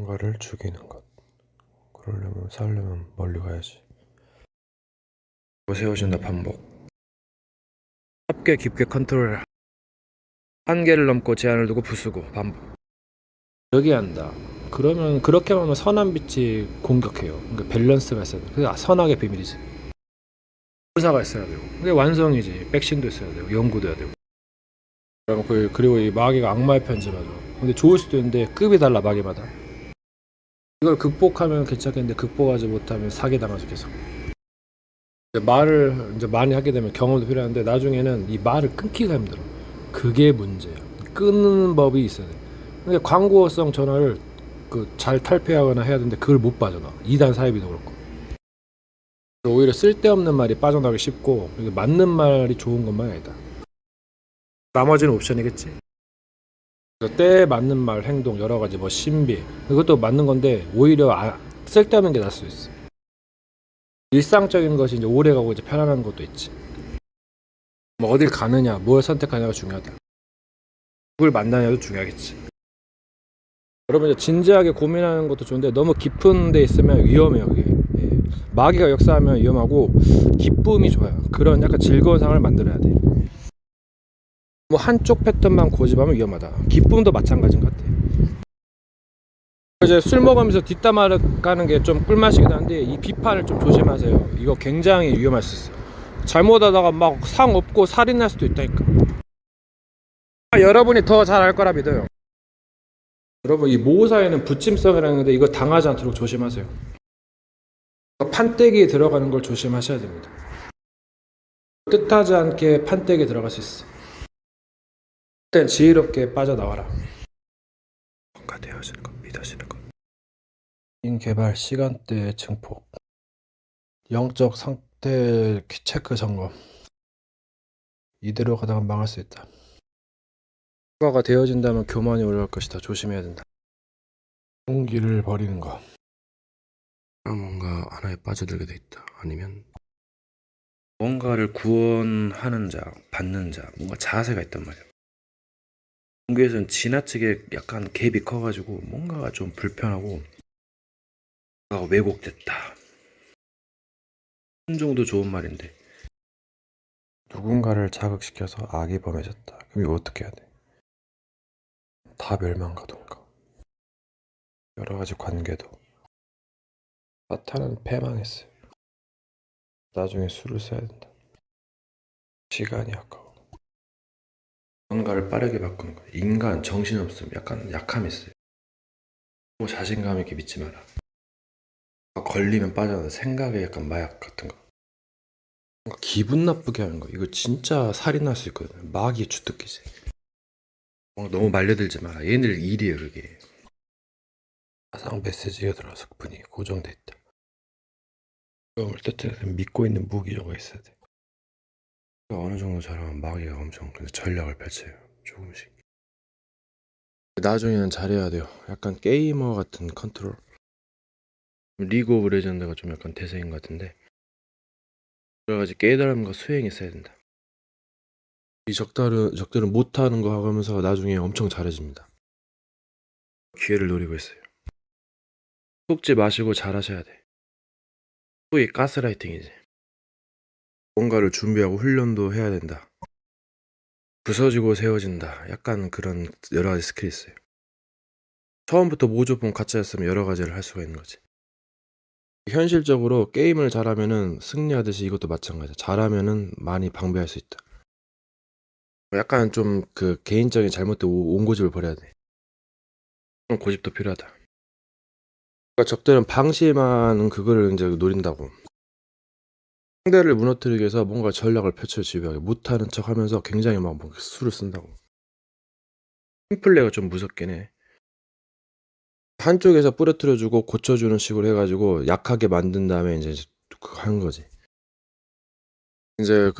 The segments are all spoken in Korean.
누군가를 죽이는 것. 그러려면 살려면 멀리 가야지. 세워진다 반복. 짧게 깊게 컨트롤. 한계를 넘고 제한을 두고 부수고 반복. 여기 한다. 그러면 그렇게만 하면 선한 빛이 공격해요. 그러니까 밸런스가 있어야 돼. 그게 선악의 비밀이지. 의사가 있어야 되고. 그게 완성이지. 백신도 있어야 되고 연구도 해야 되고. 그리고 이 마귀가 악마의 편지마죠. 근데 좋을 수도 있는데 급이 달라 마귀마다. 이걸 극복하면 괜찮겠는데 극복하지 못하면 사기당하죠 계속. 말을 이제 많이 하게 되면 경험도 필요한데 나중에는 이 말을 끊기가 힘들어. 그게 문제야. 끊는 법이 있어야 돼. 근데 광고성 전화를 잘 탈피하거나 해야 되는데 그걸 못 빠져나. 2단 사이비도 그렇고. 오히려 쓸데없는 말이 빠져나가기 쉽고 맞는 말이 좋은 것만 아니다. 나머지는 옵션이겠지. 때에 맞는 말, 행동 여러 가지 뭐 신비 그것도 맞는 건데 오히려 쓸데없는 게 날 수 있어. 일상적인 것이 이제 오래가고 이제 편안한 것도 있지. 뭐 어딜 가느냐, 뭘 선택하냐가 중요하다. 누굴 만나냐도 중요하겠지. 여러분 이제 진지하게 고민하는 것도 좋은데 너무 깊은 데 있으면 위험해요. 그게 마귀가 역사하면 위험하고 기쁨이 좋아요. 그런 약간 즐거운 상황을 만들어야 돼. 뭐 한쪽 패턴만 고집하면 위험하다. 기쁨도 마찬가지인 것 같아. 이제 술 먹으면서 뒷담화를 까는 게 좀 꿀맛이긴 한데 이 비판을 좀 조심하세요. 이거 굉장히 위험할 수 있어요. 잘못하다가 막 상 없고 살인 날 수도 있다니까. 여러분이 더 잘 알 거라 믿어요. 여러분 이 모사에는 부침성이라는 건데 이거 당하지 않도록 조심하세요. 판때기에 들어가는 걸 조심하셔야 됩니다. 뜻하지 않게 판때기에 들어갈 수 있어. 그땐 지혜롭게 빠져나와라. 뭔가 되어지는 것, 믿어지는 것. 인개발 시간대 증폭. 영적 상태 체크 점검. 이대로 가다가 망할 수 있다. 효과가 되어진다면 교만이 올라올 것이다. 조심해야 된다. 용기를 버리는 것. 뭔가 하나에 빠져들게 돼 있다. 아니면 뭔가를 구원하는 자, 받는 자, 뭔가 자세가 있단 말이야. 공교에서는 지나치게 약간 갭이 커가지고 뭔가가 좀 불편하고 뭔가가 왜곡됐다. 순종도 좋은 말인데 누군가를 자극시켜서 악이 범해졌다. 그럼 이거 어떻게 해야 돼? 다 멸망가던가 여러 가지 관계도 사탄은 패망했어요. 나중에 수를 써야 된다. 시간이 아까워. 뭔가를 빠르게 바꾸는 거야. 인간 정신없음 약간 약함이 있어요. 자신감 있게 믿지 마라. 걸리면 빠져나가. 생각에 약간 마약 같은 거. 기분 나쁘게 하는 거. 이거 진짜 살인 날 수 있거든. 마귀 주특기지. 너무 말려들지 마라. 얘네들 일이에요 그게. 화상 메시지가 들어와서 분위기 고정돼 있다. 그걸 뜻은 믿고 있는 무기가 있어야 돼. 어느 정도 잘하면 마귀가 엄청 전략을 펼쳐요. 조금씩. 나중에는 잘해야 돼요. 약간 게이머 같은 컨트롤. 리그 오브 레전드가 좀 약간 대세인 것 같은데 여러 가지 깨달음과 수행이 있어야 된다. 이 적들은 못하는 거 하면서 나중에 엄청 잘해집니다. 기회를 노리고 있어요. 속지 마시고 잘하셔야 돼. 소위 가스라이팅이지. 뭔가를 준비하고 훈련도 해야 된다. 부서지고 세워진다. 약간 그런 여러 가지 스킬이 있어요. 처음부터 모조품 가짜였으면 여러 가지를 할 수가 있는 거지. 현실적으로 게임을 잘하면은 승리하듯이 이것도 마찬가지야. 잘하면은 많이 방배할 수 있다. 약간 좀 개인적인 잘못된 온고집을 버려야 돼. 고집도 필요하다. 그러니까 적들은 방심하는 그거를 이제 노린다고. 상대를 무너뜨리기 위해서 뭔가 전략을 펼쳐 집요하게 못하는 척 하면서 굉장히 막 수를 쓴다고. 팀플레이가 좀 무섭긴 해. 한쪽에서 부러뜨려주고 고쳐주는 식으로 해가지고 약하게 만든 다음에 이제 하는 거지. 이제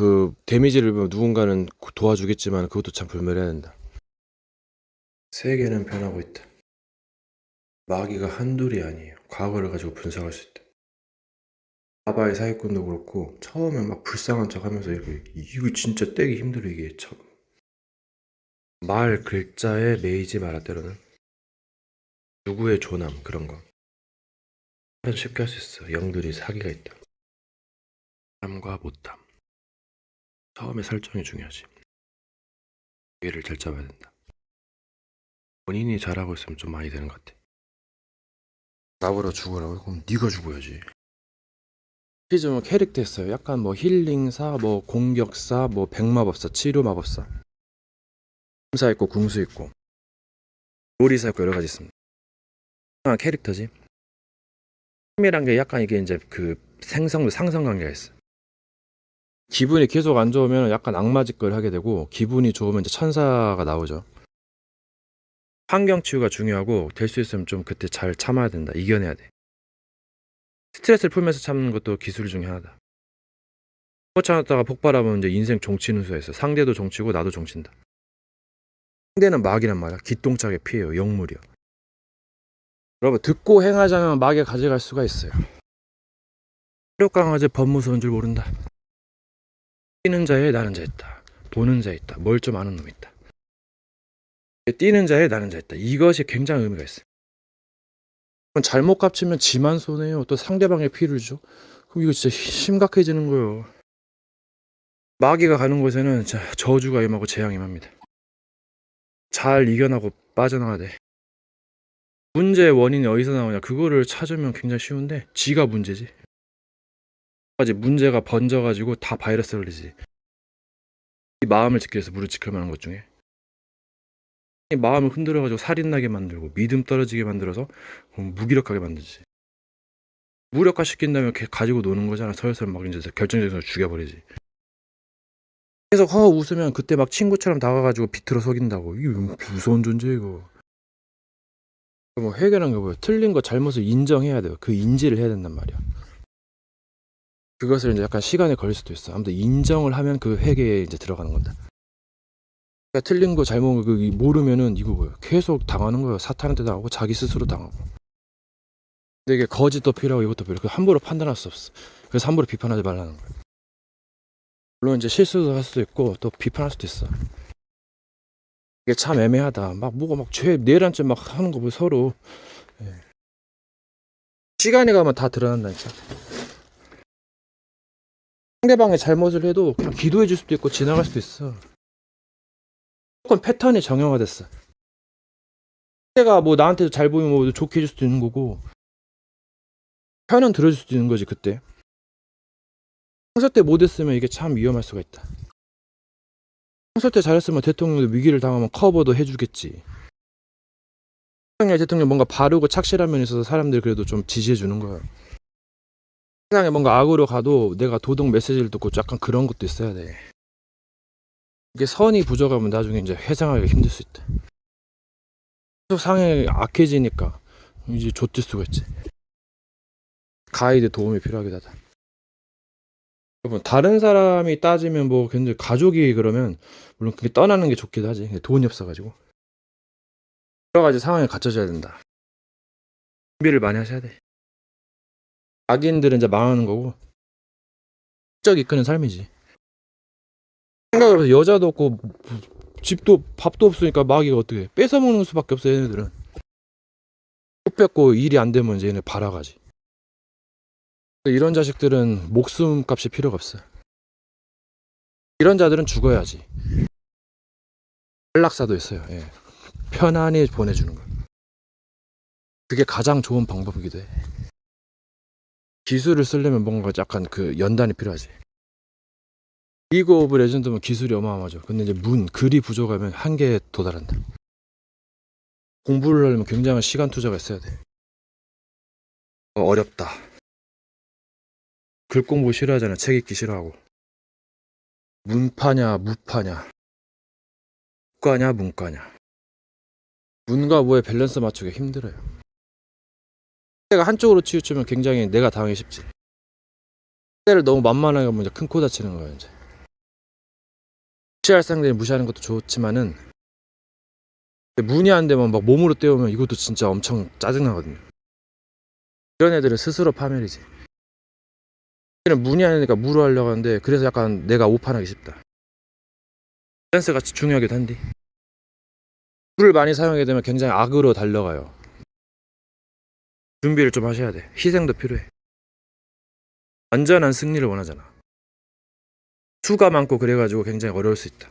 데미지를 보면 누군가는 도와주겠지만 그것도 참 불멸해야 된다. 세계는 변하고 있다. 마귀가 한둘이 아니에요. 과거를 가지고 분석할 수 있다. 바바의 사기꾼도 그렇고 처음에 막 불쌍한 척 하면서 이거 진짜 떼기 힘들어 이게 참. 말 글자에 매이지 마라 때로는. 누구의 조남 그런 거 쉽게 할 수 있어. 영들이 사기가 있다. 탐과 못탐. 처음에 설정이 중요하지. 기회를 잘 잡아야 된다. 본인이 잘하고 있으면 좀 많이 되는 것 같아. 나보러 죽으라고? 그럼 네가 죽어야지. 시즌은 캐릭터 했어요. 약간 뭐 힐링사, 뭐 공격사, 뭐 백마법사, 치료마법사, kum사 있고 궁수 있고 요리사 있고 여러 가지 있습니다. 캐릭터지. 힘이란 게 약간 이게 이제 그 생성 상성 관계가 있어. 기분이 계속 안 좋으면 약간 악마 짓거리를 하게 되고, 기분이 좋으면 이제 천사가 나오죠. 환경 치유가 중요하고, 될 수 있으면 좀 그때 잘 참아야 된다. 이겨내야 돼. 스트레스를 풀면서 참는 것도 기술 중에 하나다. 못 참았다가 폭발하면 이제 인생 종치는 수가 있어. 상대도 종치고 나도 종친다. 상대는 마귀란 말이야. 기똥차게 피해요. 영물이요. 여러분, 듣고 행하자면 마귀가 가져갈 수가 있어요. 체력 강아지 법 무서운 줄 모른다. 뛰는 자에 나는 자 있다. 보는 자 있다. 뭘 좀 아는 놈 있다. 뛰는 자에 나는 자 있다. 이것이 굉장히 의미가 있어요. 잘못 깝치면 지만 손해요. 또 상대방의 피를 줘. 그럼 이거 진짜 심각해지는 거예요. 마귀가 가는 곳에는 진짜 저주가 임하고 재앙이 임합니다. 잘 이겨나고 빠져나가야 돼. 문제의 원인이 어디서 나오냐, 그거를 찾으면 굉장히 쉬운데 지가 문제지. 문제가 번져가지고 다 바이러스를 흘리지. 이 마음을 지키기 위해서 무릎 지킬 만한 것 중에 이 마음을 흔들어가지고 살인나게 만들고 믿음 떨어지게 만들어서 무기력하게 만들지. 무력화 시킨 다음에 가지고 노는 거잖아. 서서히 막 이제 결정적인 순간 죽여버리지. 계속 웃으면 그때 막 친구처럼 다가가지고 비틀어 속인다고. 이게 무서운 존재 이거. 뭐 해결한 게 뭐야? 틀린 거 잘못을 인정해야 돼요. 그 인지를 해야 된단 말이야. 그것을 이제 약간 시간이 걸릴 수도 있어. 아무튼 인정을 하면 그 회개에 이제 들어가는 건다. 그러니까 틀린 거 잘못 모르면은 이거 뭐야? 계속 당하는 거예요. 사탄한테 당하고 자기 스스로 당하고. 근데 이게 거짓도 필요하고 이것도 필요하고 함부로 판단할 수 없어. 그래서 함부로 비판하지 말라는 거예요. 물론 이제 실수도 할 수도 있고 또 비판할 수도 있어. 이게 참 애매하다. 막 뭐가 막 죄 내란죄 막 하는 거 보고 서로. 예. 시간이 가면 다 드러난다니까. 상대방의 잘못을 해도 그냥 기도해 줄 수도 있고 지나갈 수도 있어. 무조건 패턴이 정형화됐어. 상대가 뭐 나한테도 잘 보이면 뭐 좋게 해줄 수도 있는 거고, 편은 들어줄 수도 있는 거지. 그때 평소 때 못했으면 이게 참 위험할 수가 있다. 평소 때 잘했으면 대통령도 위기를 당하면 커버도 해주겠지. 대통령 뭔가 바르고 착실한 면이 있어서 사람들이 그래도 좀 지지해 주는 거야. 세상에 뭔가 악으로 가도 내가 도덕 메시지를 듣고 약간 그런 것도 있어야 돼. 이게 선이 부족하면 나중에 이제 회상하기가 힘들 수 있다. 계속 상황이 악해지니까 이제 좆될 수가 있지. 가이드 도움이 필요하기도 하다. 여러분, 다른 사람이 따지면 뭐 근데 가족이 그러면 물론 그게 떠나는 게 좋기도 하지. 돈이 없어가지고 여러 가지 상황에 갖춰져야 된다. 준비를 많이 하셔야 돼. 악인들은 이제 망하는 거고, 적 이끄는 삶이지. 생각을 해서 여자도 없고 집도 밥도 없으니까 마귀가 어떻게 해? 뺏어 먹는 수밖에 없어. 얘네들은 못 뺏고 일이 안 되면 이제 얘네 발아가지. 이런 자식들은 목숨값이 필요가 없어. 이런 자들은 죽어야지. 안락사도 있어요. 예. 편안히 보내주는 거. 그게 가장 좋은 방법이기도 해. 기술을 쓰려면 뭔가 약간 그 연단이 필요하지. 리그 오브 레전드면 기술이 어마어마하죠. 근데 이제 글이 부족하면 한계에 도달한다. 공부를 하려면 굉장한 시간 투자가 있어야 돼. 어렵다. 글 공부 싫어하잖아. 책 읽기 싫어하고. 문파냐 무파냐, 국가냐 문과냐. 문과 무의 밸런스 맞추기 힘들어요. 내가 한쪽으로 치우치면 굉장히 내가 당하기 쉽지. 때를 너무 만만하게 하면 이제 큰 코 다치는 거예요. 이제 무시할 상대를 무시하는 것도 좋지만은 문이 안 되면 막 몸으로 때우면 이것도 진짜 엄청 짜증나거든요. 이런 애들은 스스로 파멸이지. 얘는 문이 안 되니까 무로 하려고 하는데 그래서 약간 내가 오판하기 쉽다. 밸런스가 중요하기도 한데 물을 많이 사용하게 되면 굉장히 악으로 달려가요. 준비를 좀 하셔야 돼. 희생도 필요해. 완전한 승리를 원하잖아. 수가 많고 그래가지고 굉장히 어려울 수 있다.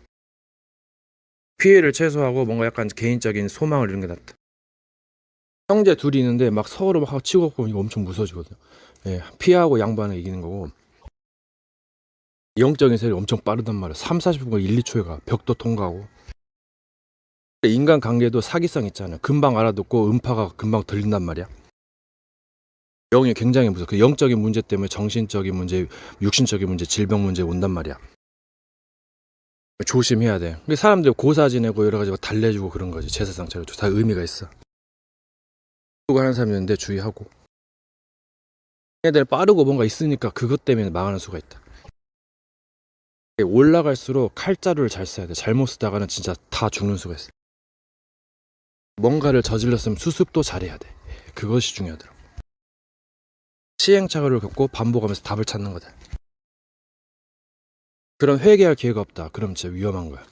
피해를 최소화하고 뭔가 약간 개인적인 소망을 이룬 게 낫다. 형제 둘이 있는데 막 서로 막 치고 갖고 이거 엄청 무서워지거든요. 예, 피하고 양보하는 게 이기는 거고. 영적인 세력이 엄청 빠르단 말이야. 3, 40분간 1, 2초에 가. 벽도 통과하고. 인간 관계도 사기성 있잖아요. 금방 알아듣고 음파가 금방 들린단 말이야. 영이 굉장히 무서워. 그 영적인 문제 때문에 정신적인 문제, 육신적인 문제, 질병 문제 온단 말이야. 조심해야 돼. 근데 사람들 고사 지내고 여러 가지 달래주고 그런 거지. 제사상 차려줘. 다 의미가 있어. 그거 하는 사람이 있는데 주의하고. 얘들 빠르고 뭔가 있으니까 그것 때문에 망하는 수가 있다. 올라갈수록 칼자루를 잘 써야 돼. 잘못 쓰다가는 진짜 다 죽는 수가 있어. 뭔가를 저질렀으면 수습도 잘해야 돼. 그것이 중요하더라고. 시행착오를 겪고 반복하면서 답을 찾는 거다. 그런 회개할 기회가 없다. 그럼 진짜 위험한 거야.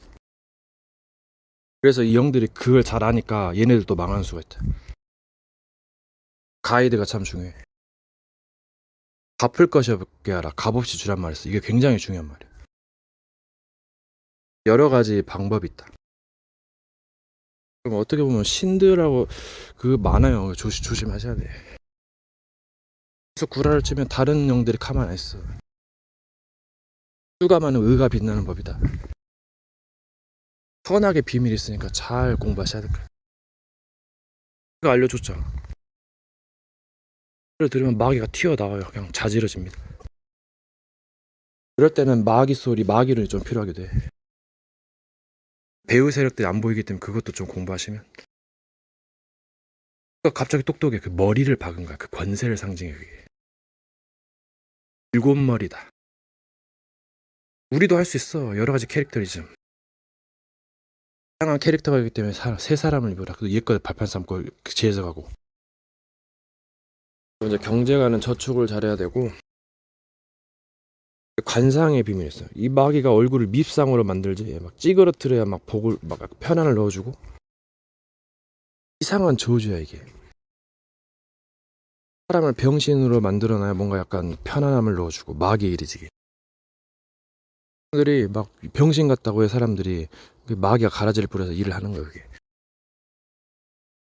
그래서 이 형들이 그걸 잘 아니까 얘네들도 망하는 수가 있다. 가이드가 참 중요해. 갚을 것이 없게 하라. 값없이 주란 말이었어. 이게 굉장히 중요한 말이야. 여러 가지 방법이 있다. 그럼 어떻게 보면 신들하고 그 많아요. 조심하셔야 돼. 그래서 구라를 치면 다른 영들이 가만 안 있어. 수가 많은 의가 빛나는 법이다. 선악의 비밀이 있으니까 잘 공부하셔야 될 거야. 그거 알려줬잖아. 그걸 들으면 마귀가 튀어나와요. 그냥 자지러집니다. 그럴 때는 마귀 소리, 마귀론이 좀 필요하게 돼. 배우 세력들이 안 보이기 때문에 그것도 좀 공부하시면. 갑자기 똑똑해. 그 머리를 박은 거야. 그 권세를 상징해 그게. 일곱 머리다. 우리도 할 수 있어. 여러 가지 캐릭터리즘. 다양한 캐릭터가 있기 때문에 세 사람을 입어라. 그 옛것 발판 삼고 지혜서 가고. 먼저 경제가는 저축을 잘해야 되고. 관상의 비밀이 있어요. 이 마귀가 얼굴을 밉상으로 만들지. 막 찌그러뜨려야 막 복을 막 편안을 넣어주고. 이상한 저주야 이게. 사람을 병신으로 만들어놔야 뭔가 약간 편안함을 넣어주고 마귀의 일이지. 사람들이 막 병신 같다고 해. 사람들이 마귀가 가라지를 뿌려서 일을 하는 거예요. 그게.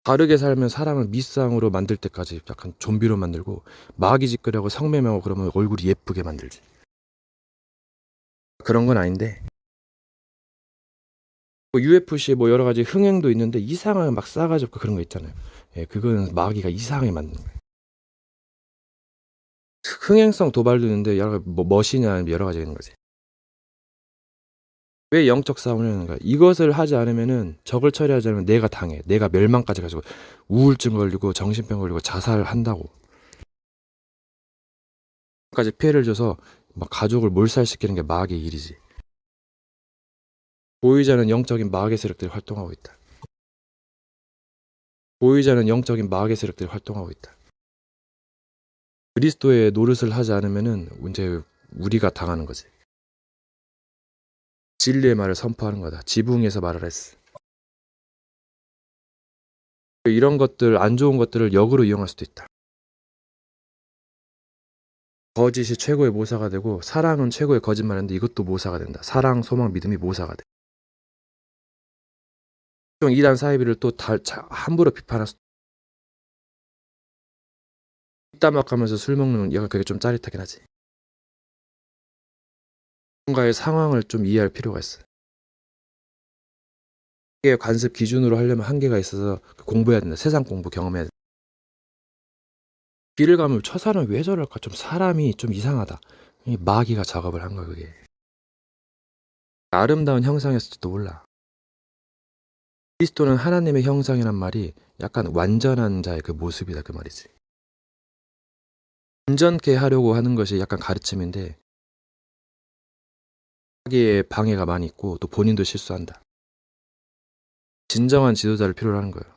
바르게 살면 사람을 미쌍으로 만들 때까지 약간 좀비로 만들고 마귀 짓거리하고 성매매하고 그러면 얼굴이 예쁘게 만들지. 그런 건 아닌데 뭐 UFC 뭐 여러 가지 흥행도 있는데 이상하게 막 싸가지 없고 그런 거 있잖아요. 예, 그거는 마귀가 이상하게 만드는 거예요. 흥행성 도발도 있는데 여러 가지 뭐 멋이냐 여러 가지 있는 거지. 왜 영적 싸움을 하는 거야? 이것을 하지 않으면은 적을 처리하지 않으면 내가 당해. 내가 멸망까지 가지고 우울증 걸리고 정신병 걸리고 자살한다고. 까지 피해를 줘서 막 가족을 몰살시키는 게 마귀의 일이지. 보이지 않는 영적인 마귀 세력들이 활동하고 있다. 보이지 않는 영적인 마귀 세력들이 활동하고 있다. 그리스도의 노릇을 하지 않으면은 이제 우리가 당하는 거지. 진리의 말을 선포하는 거다. 지붕에서 말을 했어. 이런 것들, 안 좋은 것들을 역으로 이용할 수도 있다. 거짓이 최고의 모사가 되고 사랑은 최고의 거짓말인데 이것도 모사가 된다. 사랑, 소망, 믿음이 모사가 돼. 이단 사이비를 또 함부로 비판할 수. 뒷담화하면서 술 먹는 얘가 그게 좀 짜릿하긴 하지. 뭔가의 상황을 좀 이해할 필요가 있어. 이게 관습 기준으로 하려면 한계가 있어서 공부해야 된다. 세상 공부 경험해야 된다. 길을 가면 저 사람 왜 저럴까? 좀 사람이 좀 이상하다. 이 마귀가 작업을 한 거야 그게. 아름다운 형상이었을지도 몰라. 그리스도는 하나님의 형상이란 말이 약간 완전한 자의 그 모습이다 그 말이지. 온전케 하려고 하는 것이 약간 가르침인데 자기의 방해가 많이 있고 또 본인도 실수한다. 진정한 지도자를 필요로 하는 거예요.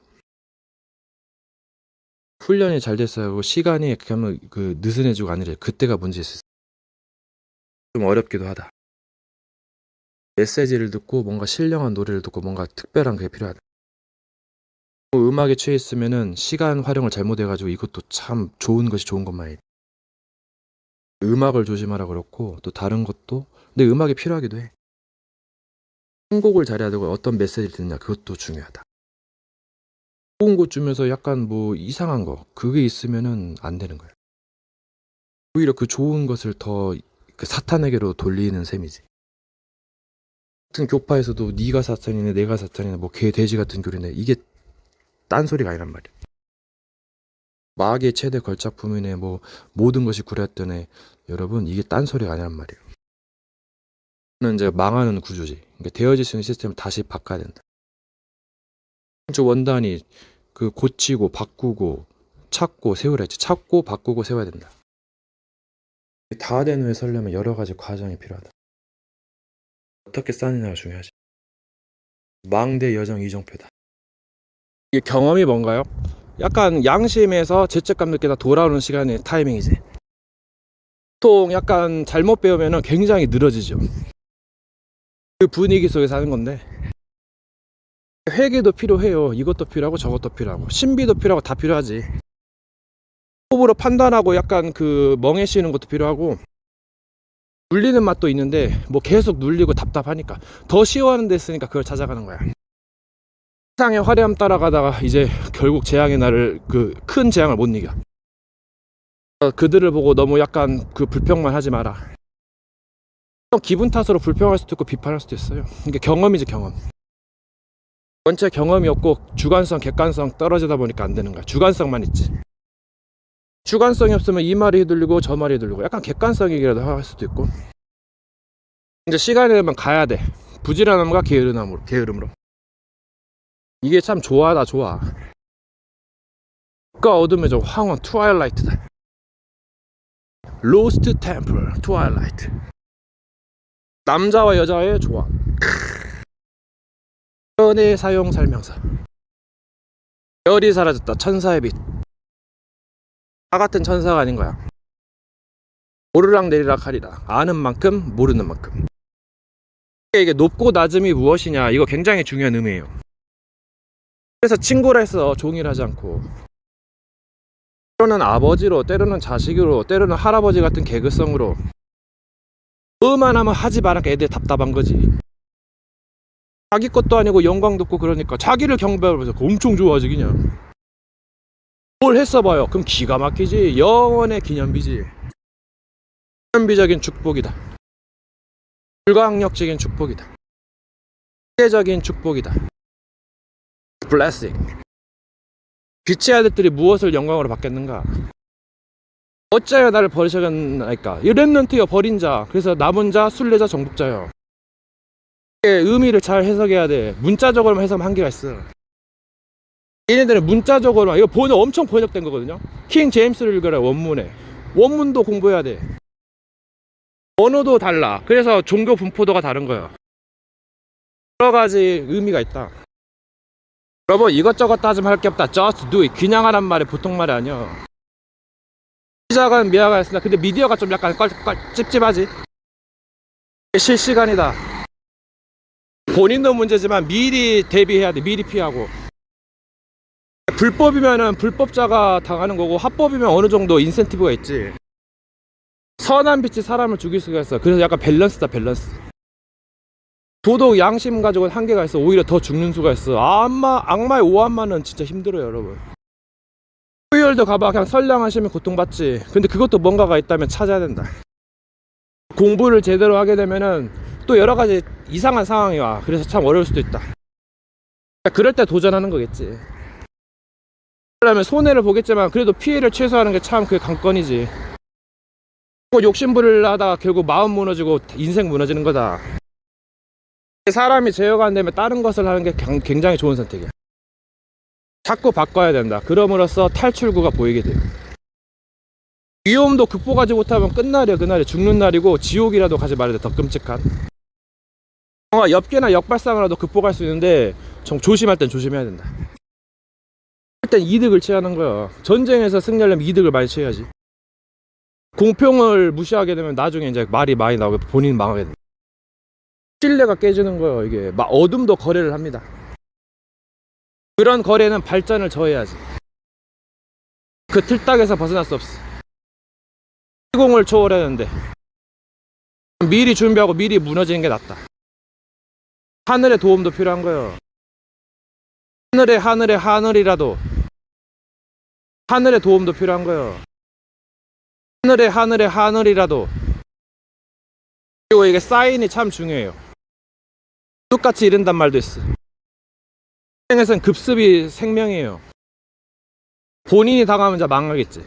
훈련이 잘 됐어야 하고 시간이 그러면 그 느슨해지고 아니래. 그때가 문제일 수 있어. 좀 어렵기도 하다. 메시지를 듣고 뭔가 신령한 노래를 듣고 뭔가 특별한 게 필요하다. 음악에 취해 있으면은 시간 활용을 잘못해가지고 이것도 참 좋은 것이 좋은 것만 해. 음악을 조심하라 그렇고 또 다른 것도 근데 음악이 필요하기도 해. 선곡을 잘해야 되고 어떤 메시지를 듣느냐 그것도 중요하다. 좋은 거 주면서 약간 뭐 이상한 거 그게 있으면은 안 되는 거야. 오히려 그 좋은 것을 더 그 사탄에게로 돌리는 셈이지. 같은 교파에서도 네가 사탄이네 내가 사탄이네 뭐 개 돼지 같은 교리네 이게 딴소리가 아니란 말이야. 마귀의 최대 걸작품이네 뭐 모든 것이 구렸더네 여러분 이게 딴소리가 아니란 말이에요. 는 이제 망하는 구조지. 그러니까 되어질 수 있는 시스템을 다시 바꿔야 된다. 저 원단이 그 고치고 바꾸고 찾고 세우라 했지. 찾고 바꾸고 세워야 된다. 다 된 후에 설려면 여러 가지 과정이 필요하다. 어떻게 쌓느냐가 중요하지. 망대 여정 이정표다. 이게 경험이 뭔가요? 약간 양심에서 죄책감 느끼다 돌아오는 시간의 타이밍이지. 보통 약간 잘못 배우면 굉장히 늘어지죠. 그 분위기 속에서 하는 건데 회개도 필요해요. 이것도 필요하고 저것도 필요하고 신비도 필요하고 다 필요하지. 호흡으로 판단하고 약간 그 멍에 쉬는 것도 필요하고 눌리는 맛도 있는데 뭐 계속 눌리고 답답하니까 더 쉬워하는 데 있으니까 그걸 찾아가는 거야. 세상의 화려함 따라가다가 이제 결국 재앙의 날을 그 큰 재앙을 못 이겨. 그들을 보고 너무 약간 그 불평만 하지 마라. 기분 탓으로 불평할 수도 있고 비판할 수도 있어요. 이게 경험이지 경험. 원체 경험이 없고 주관성 객관성 떨어지다 보니까 안 되는 거야. 주관성만 있지. 주관성이 없으면 이 말이 휘둘리고 저 말이 휘둘리고 약간 객관성이라도 할 수도 있고 이제 시간이 되면 가야 돼. 부지런함과 게으름으로 이게 참 좋아다 좋아. 그 어둠의 저 황혼 트와일라이트다. 로스트 템플 트와일라이트. 남자와 여자의 조화. 연애 사용 설명서. 별이 사라졌다. 천사의 빛. 나 같은 천사가 아닌 거야. 오르락 내리락 하리라. 아는 만큼 모르는 만큼. 이게 높고 낮음이 무엇이냐 이거 굉장히 중요한 의미예요. 그래서 친구라 해서 종일 하지 않고 때로는 아버지로 때로는 자식으로 때로는 할아버지 같은 개그성으로 뭐만 하면 하지 마라니까 애들 답답한 거지. 자기 것도 아니고 영광도 없고 그러니까 자기를 경배하면서 엄청 좋아하지 그냥. 뭘 했어 봐요. 그럼 기가 막히지. 영원의 기념비지. 기념비적인 축복이다. 불가항력적인 축복이다. 세계적인 축복이다. blessing. 빛의 아들들이 무엇을 영광으로 받겠는가? 어찌하여 나를 버리셨나이까? 이 렘넌트여 버린 자. 그래서 남은 자, 순례자, 정복자여. 의미를 잘 해석해야 돼. 문자적으로만 해석하면 한계가 있어. 얘네들은 문자적으로만 이거 엄청 번역된 거거든요. 킹 제임스를 읽어라. 원문도 공부해야 돼. 언어도 달라. 그래서 종교 분포도가 다른 거예요. 여러 가지 의미가 있다. 여러분 이것저것 따지면 할 게 없다. Just do it. 그냥 하란 말이 보통 말이 아니야. 시작은 미아가 했으나 근데 미디어가 좀 약간 찝찝하지. 실시간이다. 본인도 문제지만 미리 대비해야 돼. 미리 피하고. 불법이면은 불법자가 당하는 거고 합법이면 어느 정도 인센티브가 있지. 선한 빛이 사람을 죽일 수가 있어. 그래서 약간 밸런스다 밸런스. 도덕 양심 가지고는 한계가 있어. 오히려 더 죽는 수가 있어. 악마의 오한마는 진짜 힘들어요 여러분. 후열도 가봐. 그냥 선량하시면 고통받지. 근데 그것도 뭔가가 있다면 찾아야 된다. 공부를 제대로 하게 되면은 또 여러 가지 이상한 상황이 와. 그래서 참 어려울 수도 있다. 그럴 때 도전하는 거겠지. 그러면 손해를 보겠지만 그래도 피해를 최소화하는 게 참 그게 관건이지. 욕심부를 하다가 결국 마음 무너지고 인생 무너지는 거다. 사람이 제어가 안 되면 다른 것을 하는 게 굉장히 좋은 선택이야. 자꾸 바꿔야 된다. 그럼으로써 탈출구가 보이게 돼요. 위험도 극복하지 못하면 끝날이야. 그날이 죽는 날이고 지옥이라도 가지 말아야 돼. 더 끔찍한 엽기나 역발상이라도 극복할 수 있는데 조심할 땐 조심해야 된다. 할 땐 이득을 취하는 거야. 전쟁에서 승리하려면 이득을 많이 취해야지. 공평을 무시하게 되면 나중에 이제 말이 많이 나오고 본인 망하게 된다. 신뢰가 깨지는 거예요. 이게 어둠도 거래를 합니다. 그런 거래는 발전을 저해야지. 그 틀딱에서 벗어날 수 없어. 시공을 초월했는데 미리 준비하고 미리 무너지는 게 낫다. 하늘의 도움도 필요한 거예요. 하늘이라도 하늘의 도움도 필요한 거예요. 하늘이라도. 그리고 이게 사인이 참 중요해요. 똑같이 이른단 말도 있어. 생에선 급습이 생명이에요. 본인이 당하면 이제 망하겠지.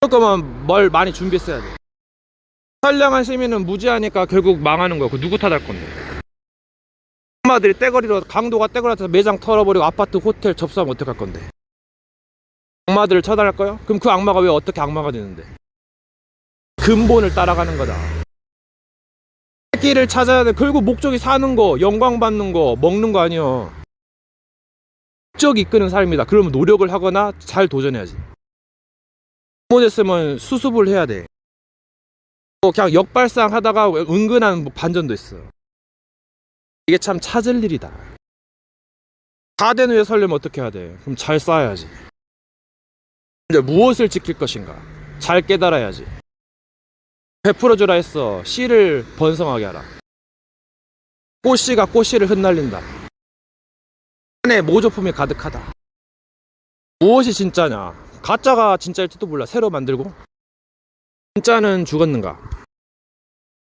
조금은 뭘 많이 준비했어야 돼. 선량한 시민은 무지하니까 결국 망하는 거야. 그 누구 탓할 건데. 악마들이 떼거리로 강도가 떼거리로 매장 털어버리고 아파트 호텔 접수하면 어떡할 건데. 악마들을 처단할 거요? 그럼 그 악마가 왜 어떻게 악마가 되는데? 근본을 따라가는 거다. 새끼를 찾아야 돼. 결국 목적이 사는 거, 영광 받는 거, 먹는 거 아니요. 목적이 이끄는 삶이다. 그러면 노력을 하거나 잘 도전해야지. 잘못했으면 수습을 해야 돼. 그냥 역발상 하다가 은근한 반전도 있어. 이게 참 찾을 일이다. 다 된 후에 설려면 어떻게 해야 돼? 그럼 잘 쌓아야지. 이제 무엇을 지킬 것인가? 잘 깨달아야지. 베풀어주라 했어. 씨를 번성하게 하라. 꽃씨가 꽃씨를 흩날린다. 안에 모조품이 가득하다. 무엇이 진짜냐? 가짜가 진짜일지도 몰라. 새로 만들고. 진짜는 죽었는가?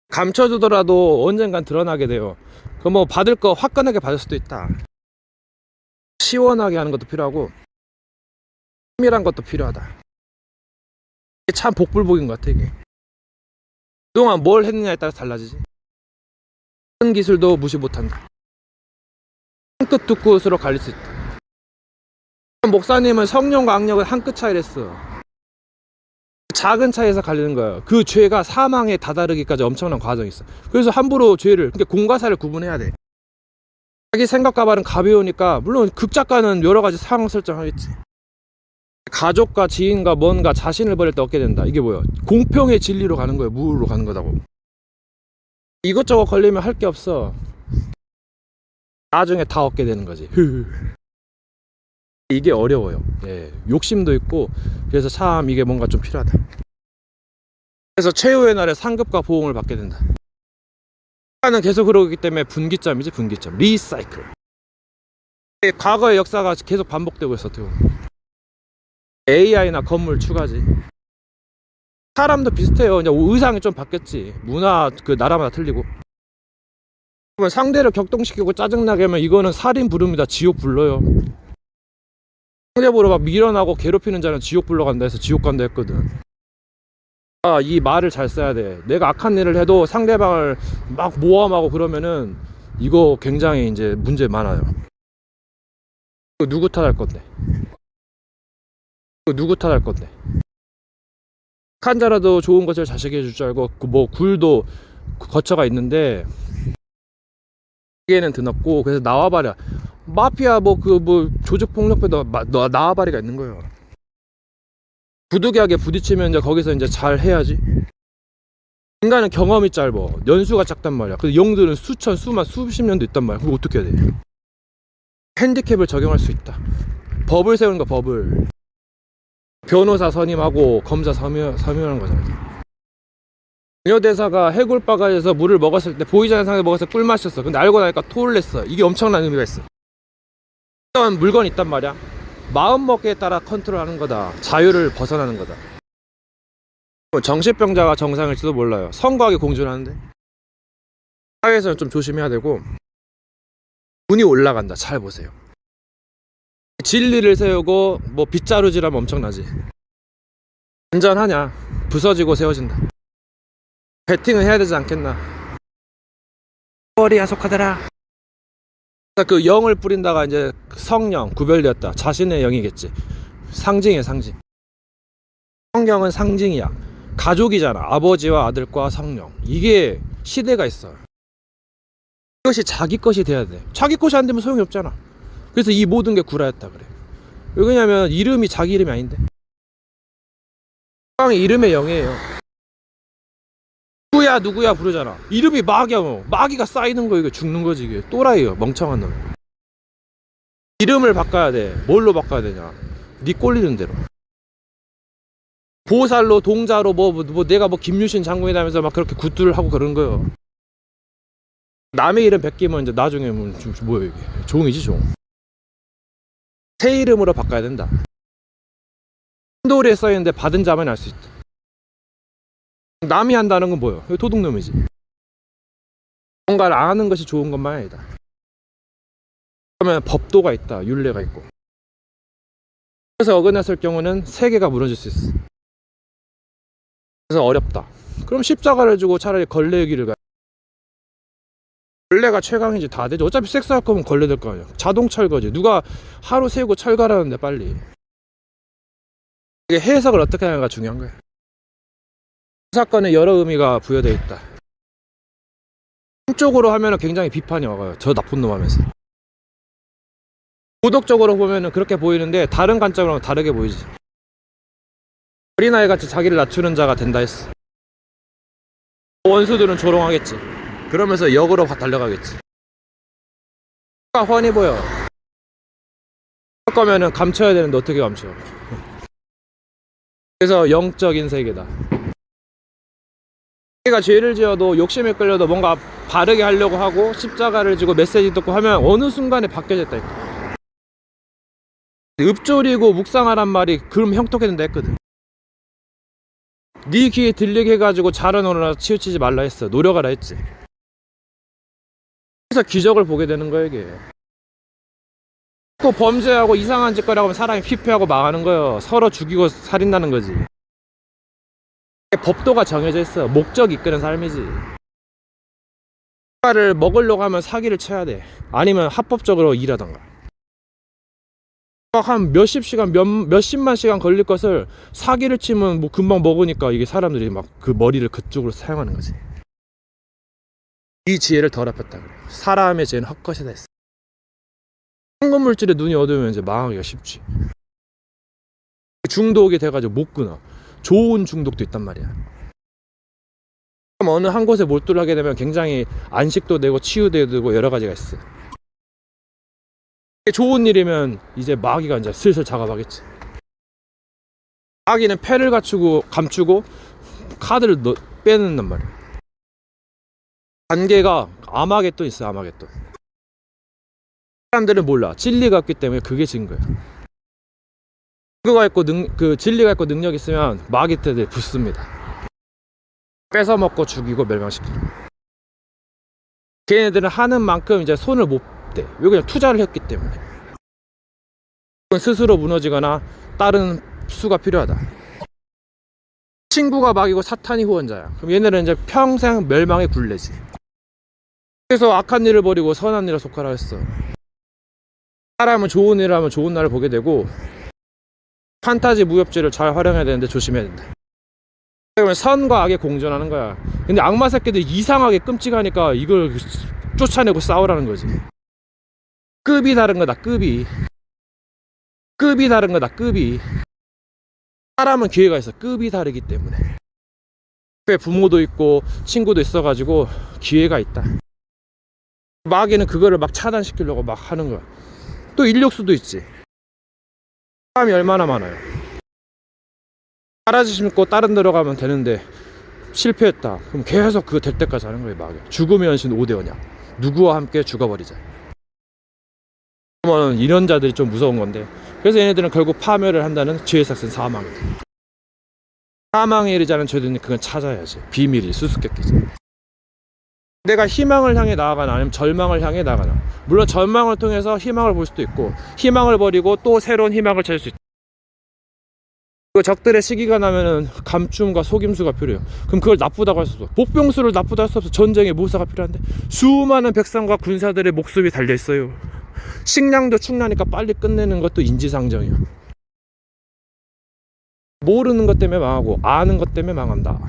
감춰주더라도 언젠간 드러나게 돼요. 그 뭐 받을 거 화끈하게 받을 수도 있다. 시원하게 하는 것도 필요하고 치밀한 것도 필요하다. 이게 참 복불복인 것 같아. 이게 그동안 뭘 했느냐에 따라서 달라지지. 큰 기술도 무시 못한다. 한 끝 두 끝으로 갈릴 수 있다. 목사님은 성령과 악령을 한 끗 차이를 했어. 작은 차이에서 갈리는 거예요. 그 죄가 사망에 다다르기까지 엄청난 과정이 있어. 그래서 함부로 죄를, 그러니까 공과 사를 구분해야 돼. 자기 생각과 말은 가벼우니까, 물론 극작가는 여러 가지 상황 설정하겠지. 가족과 지인과 뭔가 자신을 버릴 때 얻게 된다. 이게 뭐야? 공평의 진리로 가는 거예요. 무로 가는 거다고. 이것저것 걸리면 할 게 없어. 나중에 다 얻게 되는 거지. 이게 어려워요. 예, 욕심도 있고. 그래서 참 이게 뭔가 좀 필요하다. 그래서 최후의 날에 상급과 보응을 받게 된다. 시간은 계속 그러기 때문에 분기점이지. 분기점, 리사이클. 과거의 역사가 계속 반복되고 있어. AI나 건물 추가지. 사람도 비슷해요. 이제 의상이 좀 바뀌었지. 문화 그 나라마다 틀리고. 그러면 상대를 격동시키고 짜증나게 하면 이거는 살인 부릅니다. 지옥 불러요. 상대보러 막 밀어나고 괴롭히는 자는 지옥 불러간다 해서 지옥 간다 했거든. 아, 이 말을 잘 써야 돼. 내가 악한 일을 해도 상대방을 막 모함하고 그러면은 이거 굉장히 이제 문제 많아요. 이거 누구 탓할 건데? 이거 누구 탓할 건데? 악한 자라도 좋은 것을 자식에게 줄 줄 알고 뭐 굴도 거처가 있는데 기계는 드럽고. 그래서 나와봐라. 마피아 뭐 조직폭력배도 나와바리가 있는 거예요. 부득이하게 부딪히면 이제 거기서 이제 잘 해야지. 인간은 경험이 짧아. 연수가 작단 말이야. 근데 영들은 수천, 수만, 수십 년도 있단 말이야. 그거 어떻게 해야 돼? 핸디캡을 적용할 수 있다. 법을 세우는 거, 법을. 변호사 선임하고 검사 서명하는 거잖아. 부녀대사가 해골바가지에서 물을 먹었을 때 보이지 않는 상황에 먹었을 때 꿀 마셨어. 근데 알고 나니까 토를 냈어. 이게 엄청난 의미가 있어. 어떤 물건이 있단 말이야. 마음먹기에 따라 컨트롤하는 거다. 자유를 벗어나는 거다. 정신병자가 정상일지도 몰라요. 성과하게 공존하는데 사회에서는 좀 조심해야 되고. 운이 올라간다. 잘 보세요. 진리를 세우고 뭐 빗자루질하면 엄청나지. 안전하냐? 부서지고 세워진다. 배팅을 해야 되지 않겠나. 머리야 속하더라. 그 영을 뿌린다가 이제 성령 구별되었다. 자신의 영이겠지. 상징이에요, 상징. 성령은 상징이야. 가족이잖아. 아버지와 아들과 성령. 이게 시대가 있어. 이것이 자기 것이 돼야 돼. 자기 것이 안 되면 소용이 없잖아. 그래서 이 모든 게 구라였다 그래. 왜냐면 이름이 자기 이름이 아닌데. 상황이 이름의 영이에요. 누구야 부르잖아. 이름이 마귀야. 뭐 마귀가 쌓이는 거. 이거 죽는 거지. 이게 또라이요. 멍청한 놈. 이름을 바꿔야 돼. 뭘로 바꿔야 되냐? 네 꼴리는 대로. 보살로 동자로 내가 뭐 김유신 장군이라면서 막 그렇게 굿들을 하고 그러는 거예요. 남의 이름 베끼면 이제 나중에 뭐야 이게 종이지 종. 새 이름으로 바꿔야 된다. 한도리에 써있는데 받은 자만 알 수 있다. 남이 한다는 건 뭐예요? 도둑놈이지. 뭔가를 아는 것이 좋은 것만 아니다. 그러면 법도가 있다. 율례가 있고. 그래서 어긋났을 경우는 세계가 무너질 수 있어. 그래서 어렵다. 그럼 십자가를 주고 차라리 걸레의 길을 가. 걸레가 최강이지. 다 되죠. 어차피 섹스할 거면 걸레 될 거 아니야. 자동 철거지. 누가 하루 세우고 철거라는데 빨리. 이게 해석을 어떻게 하는가 중요한 거야. 사건에 여러 의미가 부여되어 있다. 한쪽으로 하면 굉장히 비판이 와요. 저 나쁜 놈 하면서. 도덕적으로 보면 그렇게 보이는데 다른 관점으로 다르게 보이지. 어린아이 같이 자기를 낮추는 자가 된다 했어. 원수들은 조롱하겠지. 그러면서 역으로 달려가겠지. 훤히 보여. 할 거면은 감춰야 되는데 어떻게 감춰. 그래서 영적인 세계다. 자기가 죄를 지어도 욕심에 끌려도 뭔가 바르게 하려고 하고 십자가를 지고 메시지 듣고 하면 어느 순간에 바뀌어졌다니까. 읍조리고 묵상하란 말이 그럼 형통해 된다 했거든. 네 귀에 들리게 해가지고 잘하노라 치우치지 말라 했어. 노력하라 했지. 그래서 기적을 보게 되는 거야 이게. 또 범죄하고 이상한 짓거리 하면 사람이 피폐하고 망하는 거예요. 서로 죽이고 살인나는 거지. 법도가 정해져 있어. 목적이 이끄는 삶이지. 를 먹으려고 하면 사기를 쳐야 돼. 아니면 합법적으로 일하던가. 한 몇십 시간, 몇십만 시간 걸릴 것을 사기를 치면 뭐 금방 먹으니까 이게 사람들이 막 그 머리를 그쪽으로 사용하는 거지. 이 지혜를 더럽혔다 그래. 사람의 죄는 헛것이다 했어. 황금물질에 눈이 어두우면 이제 망하기가 쉽지. 중독이 돼가지고 못 끊어. 좋은 중독도 있단 말이야. 어느 한 곳에 몰두를 하게 되면 굉장히 안식도 되고 치유도 되고 여러 가지가 있어. 좋은 일이면 이제 마귀가 이제 슬슬 작업하겠지. 마귀는 패를 감추고 카드를 빼놓는단 말이야. 단계가 아마겟돈 있어. 아마겟돈. 사람들은 몰라. 진리가 없기 때문에 그게 증거야. 그거가 있고 진리가 있고 능력이 있으면 마귀들이 붙습니다. 뺏어먹고 죽이고 멸망시키고. 걔네들은 하는 만큼 이제 손을 못 대. 왜? 그냥 투자를 했기 때문에. 스스로 무너지거나 다른 수가 필요하다. 친구가 마귀고 사탄이 후원자야. 그럼 얘네는 이제 평생 멸망의 굴레지. 그래서 악한 일을 버리고 선한 일을 속하라 했어. 사람은 좋은 일을 하면 좋은 날을 보게 되고, 판타지 무협지를 잘 활용해야 되는데 조심해야 된다. 그러면 선과 악에 공존하는 거야. 근데 악마 새끼들이 이상하게 끔찍하니까 이걸 쫓아내고 싸우라는 거지. 급이 다른 거다. 급이 다른 거다. 급이. 사람은 기회가 있어. 급이 다르기 때문에. 부모도 있고 친구도 있어가지고 기회가 있다. 마귀는 그거를 막 차단시키려고 막 하는 거야. 또 인력수도 있지. 사람이 얼마나 많아요. 가라지 심고 다른 데로 가면 되는데 실패했다. 그럼 계속 그거 될 때까지 하는 거예요. 마귀. 죽음의 연신 5대5냐. 누구와 함께 죽어버리자. 그러면 이런 자들이 좀 무서운 건데, 그래서 얘네들은 결국 파멸을 한다는 죄의 삭은 사망이다. 사망에 이르자는 죄들은 그건 찾아야지. 비밀이 수수께끼지. 내가 희망을 향해 나아가나 아니면 절망을 향해 나아가나. 물론 절망을 통해서 희망을 볼 수도 있고, 희망을 버리고 또 새로운 희망을 찾을 수 있다. 적들의 시기가 나면은 감춤과 속임수가 필요해요. 그럼 그걸 나쁘다고 할 수 없어. 복병수를 나쁘다 할 수 없어. 전쟁에 모사가 필요한데 수많은 백성과 군사들의 목숨이 달려 있어요. 식량도 충나니까 빨리 끝내는 것도 인지상정이야. 모르는 것 때문에 망하고 아는 것 때문에 망한다.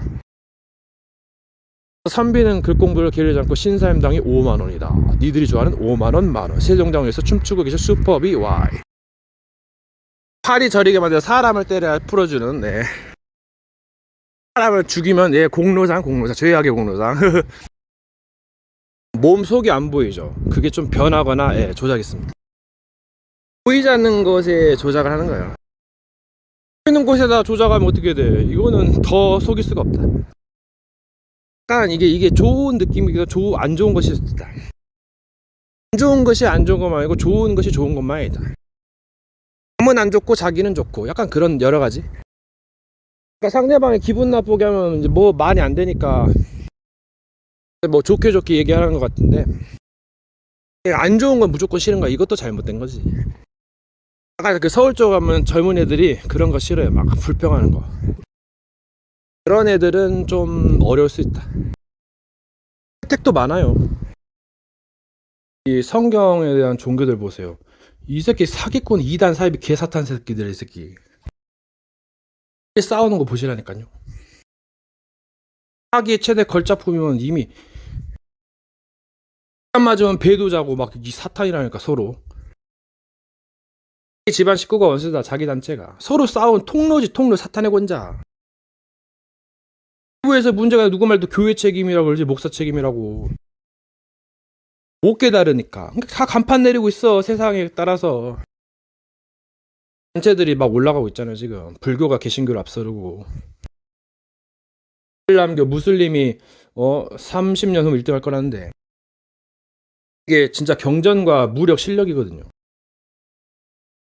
선비는 글 공부를 게을리지 않고 신사임당이 5만원이다. 니들이 좋아하는 5만원 만원. 세종대왕에서 춤추고 계신 슈퍼비 와이. 팔이 저리게 만들어 사람을 때려야 풀어주는, 네. 사람을 죽이면 공로상 죄악의 공로상. 몸속이 안 보이죠. 그게 좀 변하거나 조작이 있습니다. 보이지 않는 것에 조작을 하는 거예요. 보이는 곳에다 조작하면 어떻게 돼? 이거는 더 속일 수가 없다. 약간 이게 좋은 느낌이기도 안 좋은 것이 있다. 안 좋은 것이 안 좋은 것만 아니고 좋은 것이 좋은 것만 아니다. 남은 안 좋고 자기는 좋고 약간 그런 여러 가지. 그러니까 상대방이 기분 나쁘게 하면 이제 뭐 말이 안 되니까 뭐 좋게 얘기하는 것 같은데 안 좋은 건 무조건 싫은 거야. 이것도 잘못된 거지. 아까 그 서울 쪽 가면 젊은 애들이 그런 거 싫어요. 막 불평하는 거. 그런 애들은 좀 어려울 수 있다. 혜택도 많아요. 이 성경에 대한 종교들 보세요. 이 새끼 사기꾼 2단 사이비 개사탄 새끼들, 이 새끼 싸우는 거 보시라니까요. 사기의 최대 걸작품이면 이미 안 맞으면 배도 자고 막 이 사탄이라니까. 서로 집안 식구가 원수다. 자기 단체가 서로 싸운 통로지. 통로. 사탄의 권자. 부에서 문제가 누구 말도 교회 책임이라고 그러지 목사 책임이라고 못 깨달으니까. 다 간판 내리고 있어. 세상에 따라서 단체들이 막 올라가고 있잖아요. 지금 불교가 개신교를 앞서르고 이슬람교 무슬림이 30년 후 1등 할 거라는데 이게 진짜 경전과 무력 실력이거든요.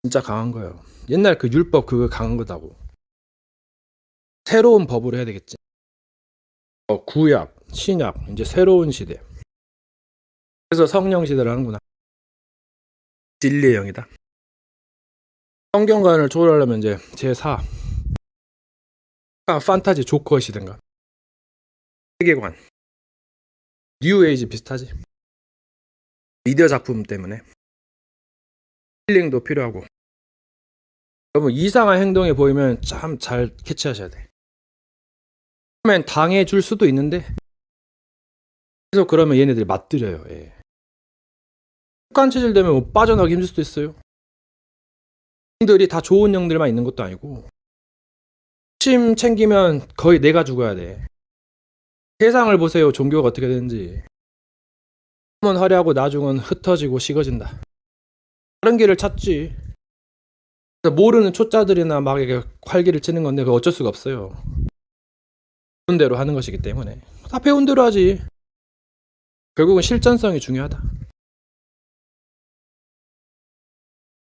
진짜 강한 거예요. 옛날 그 율법 그거 강한 거다고. 새로운 법으로 해야 되겠지. 구약, 신약, 이제 새로운 시대. 그래서 성령 시대를 하는구나. 진리의 영이다. 성경관을 초월하려면 이제 제4 판타지 조커 시대인가. 세계관. 뉴에이지 비슷하지. 미디어 작품 때문에 힐링도 필요하고. 여러분 이상한 행동이 보이면 참 잘 캐치하셔야 돼. 처음엔 당해줄 수도 있는데 계속 그러면 얘네들이 맞들여요. 예. 습관 체질 되면 뭐 빠져나가기 힘들 수도 있어요. 영들이 다 좋은 영들만 있는 것도 아니고 심 챙기면 거의 내가 죽어야 돼. 세상을 보세요. 종교가 어떻게 되는지. 한번 화려하고 나중은 흩어지고 식어진다. 다른 길을 찾지. 모르는 초짜들이나 막 이렇게 활기를 치는 건데 그거 어쩔 수가 없어요. 배운 대로 하는 것이기 때문에 다 배운 대로 하지. 결국은 실전성이 중요하다.